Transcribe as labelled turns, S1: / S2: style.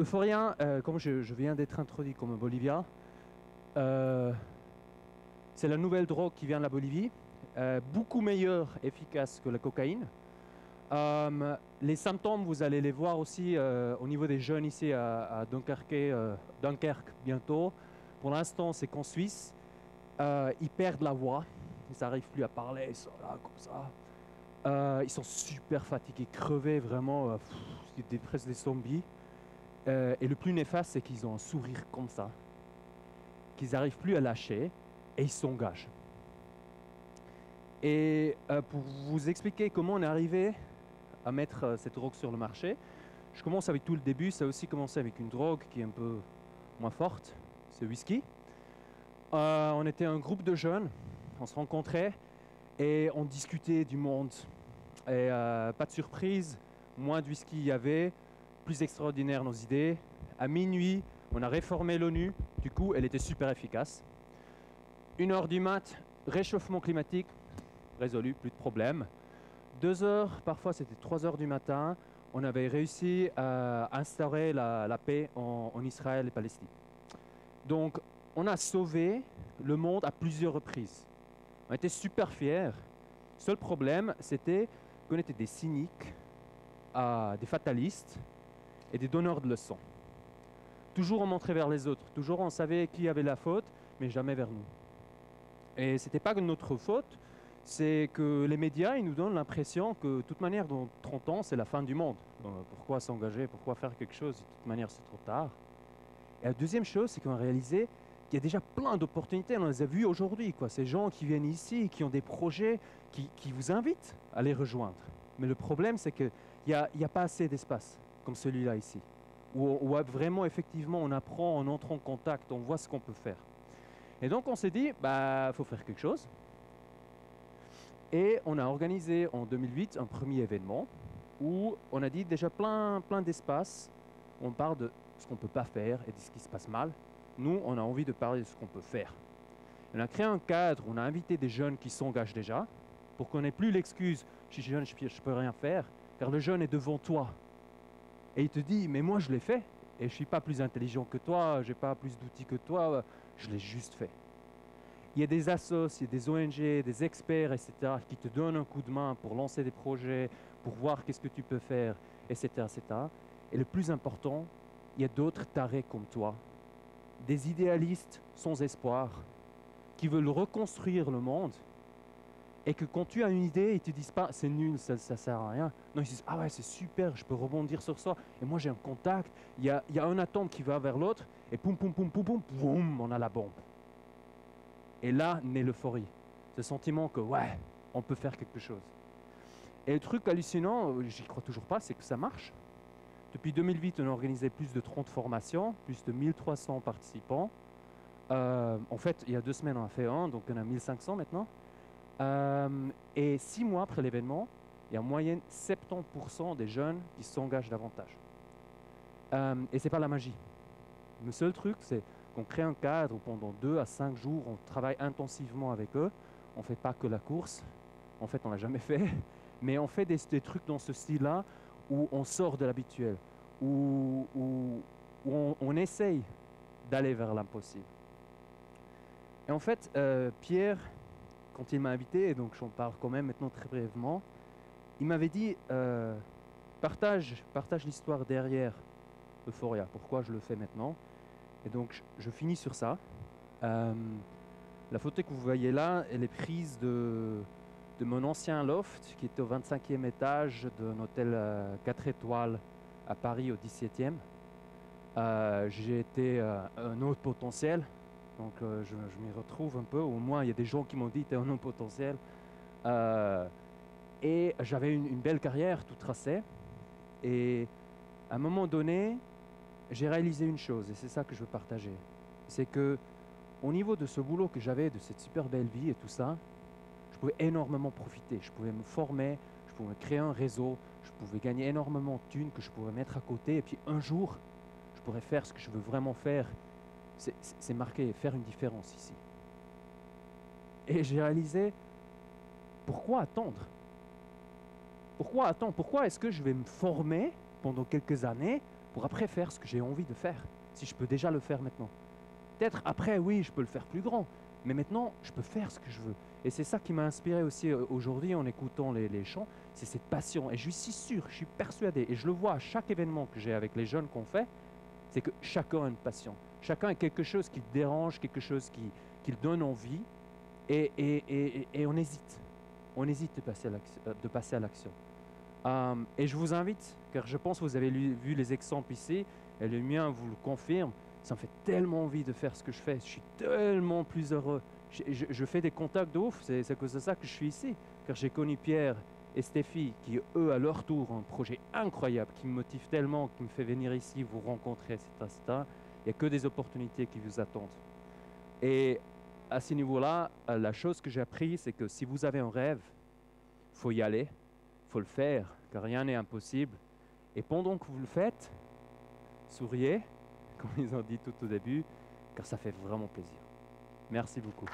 S1: Euphoria, comme je viens d'être introduit comme Bolivien, euh, c'est la nouvelle drogue qui vient de la Bolivie, beaucoup meilleure, efficace que la cocaïne. Les symptômes, vous allez les voir aussi au niveau des jeunes ici à Dunkerque, Dunkerque bientôt. Pour l'instant, c'est qu'en Suisse, ils perdent la voix, ils n'arrivent plus à parler, ils sont là comme ça. Ils sont super fatigués, crevés, vraiment, presque des zombies. Et le plus néfaste, c'est qu'ils ont un sourire comme ça, qu'ils n'arrivent plus à lâcher et ils s'engagent. Et pour vous expliquer comment on est arrivé à mettre cette drogue sur le marché, je commence avec tout le début. Ça a aussi commencé avec une drogue qui est un peu moins forte, c'est le whisky. On était un groupe de jeunes, on se rencontrait et on discutait du monde. Et pas de surprise, moins de whisky il y avait, plus extraordinaire nos idées. À minuit, on a réformé l'ONU, du coup elle était super efficace. 1h du mat, réchauffement climatique, résolu, plus de problème. 2h, parfois c'était 3h du matin, on avait réussi à instaurer la paix en Israël et Palestine. Donc on a sauvé le monde à plusieurs reprises. On était super fiers. Le seul problème, c'était qu'on était des cyniques, des fatalistes et des donneurs de leçons. Toujours on montrait vers les autres, toujours on savait qui avait la faute, mais jamais vers nous. Et ce n'était pas notre faute, c'est que les médias ils nous donnent l'impression que de toute manière, dans 30 ans, c'est la fin du monde. Donc, pourquoi s'engager, pourquoi faire quelque chose, de toute manière, c'est trop tard. Et la deuxième chose, c'est qu'on a réalisé qu'il y a déjà plein d'opportunités, on les a vues aujourd'hui. Ces gens qui viennent ici, qui ont des projets, qui vous invitent à les rejoindre. Mais le problème, c'est qu'il n'y a pas assez d'espace comme celui-là ici, où vraiment, effectivement, on apprend, on entre en contact, on voit ce qu'on peut faire. Et donc, on s'est dit, faut faire quelque chose. Et on a organisé en 2008 un premier événement où on a dit déjà plein d'espaces. On parle de ce qu'on ne peut pas faire et de ce qui se passe mal. Nous, on a envie de parler de ce qu'on peut faire. On a créé un cadre, on a invité des jeunes qui s'engagent déjà pour qu'on n'ait plus l'excuse « je suis jeune, je ne peux rien faire », car le jeune est devant toi. Et il te dit « mais moi je l'ai fait et je ne suis pas plus intelligent que toi, je n'ai pas plus d'outils que toi, je l'ai juste fait ». Il y a des assos, il y a des ONG, des experts, etc., qui te donnent un coup de main pour lancer des projets, pour voir qu'est-ce que tu peux faire, etc., etc. Et le plus important, il y a d'autres tarés comme toi, des idéalistes sans espoir, qui veulent reconstruire le monde, et que quand tu as une idée, ils ne te disent pas c'est nul, ça ne sert à rien. Non, ils disent ah ouais, c'est super, je peux rebondir sur ça. Et moi j'ai un contact, il y a un atome qui va vers l'autre, et poum, poum, poum, poum, poum, poum, on a la bombe. Et là naît l'euphorie, ce sentiment que ouais, on peut faire quelque chose. Et le truc hallucinant, j'y crois toujours pas, c'est que ça marche. Depuis 2008, on a organisé plus de 30 formations, plus de 1300 participants. En fait, il y a 2 semaines, on a fait un, donc on a 1500 maintenant. Et 6 mois après l'événement, il y a en moyenne 70% des jeunes qui s'engagent davantage. Et ce n'est pas la magie. Le seul truc, c'est qu'on crée un cadre où pendant 2 à 5 jours, on travaille intensivement avec eux. On ne fait pas que la course. En fait, on ne l'a jamais fait. Mais on fait des trucs dans ce style-là où on sort de l'habituel, où on essaye d'aller vers l'impossible. Et en fait, Pierre, quand il m'a invité, et donc j'en parle quand même maintenant très brièvement, il m'avait dit partage l'histoire derrière Euphoria, pourquoi je le fais maintenant. Et donc je finis sur ça. La photo que vous voyez là, elle est prise de mon ancien loft qui était au 25e étage d'un hôtel 4 étoiles à Paris au 17e. J'ai été un autre potentiel. Donc je m'y retrouve un peu, au moins il y a des gens qui m'ont dit t'es un homme potentiel. Et j'avais une belle carrière tout tracée. Et à un moment donné, j'ai réalisé une chose, et c'est ça que je veux partager. C'est que au niveau de ce boulot que j'avais, de cette super belle vie et tout ça, je pouvais énormément profiter. Je pouvais me former, je pouvais créer un réseau, je pouvais gagner énormément de thunes que je pourrais mettre à côté. Et puis un jour, je pourrais faire ce que je veux vraiment faire. C'est marqué, faire une différence ici. Et j'ai réalisé, pourquoi attendre? Pourquoi attendre? Pourquoi est-ce que je vais me former pendant quelques années pour après faire ce que j'ai envie de faire, si je peux déjà le faire maintenant. Peut-être après, oui, je peux le faire plus grand, mais maintenant, je peux faire ce que je veux. Et c'est ça qui m'a inspiré aussi aujourd'hui en écoutant les chants, c'est cette passion. Et je suis si sûr, je suis persuadé, et je le vois à chaque événement que j'ai avec les jeunes qu'on fait, c'est que chacun a une passion. Chacun a quelque chose qui le dérange, quelque chose qui le donne envie, et on hésite. On hésite de passer à l'action. Et je vous invite, car je pense que vous avez vu les exemples ici, et le mien vous le confirme, ça me fait tellement envie de faire ce que je fais. Je suis tellement plus heureux. Je fais des contacts de ouf, c'est à cause de ça que je suis ici. Car j'ai connu Pierre et Stéphie, qui eux, à leur tour, ont un projet incroyable, qui me motive tellement, qui me fait venir ici, vous rencontrer, etc. etc. Il n'y a que des opportunités qui vous attendent. Et à ce niveau-là, la chose que j'ai appris, c'est que si vous avez un rêve, il faut y aller, il faut le faire, car rien n'est impossible. Et pendant que vous le faites, souriez, comme ils ont dit tout au début, car ça fait vraiment plaisir. Merci beaucoup.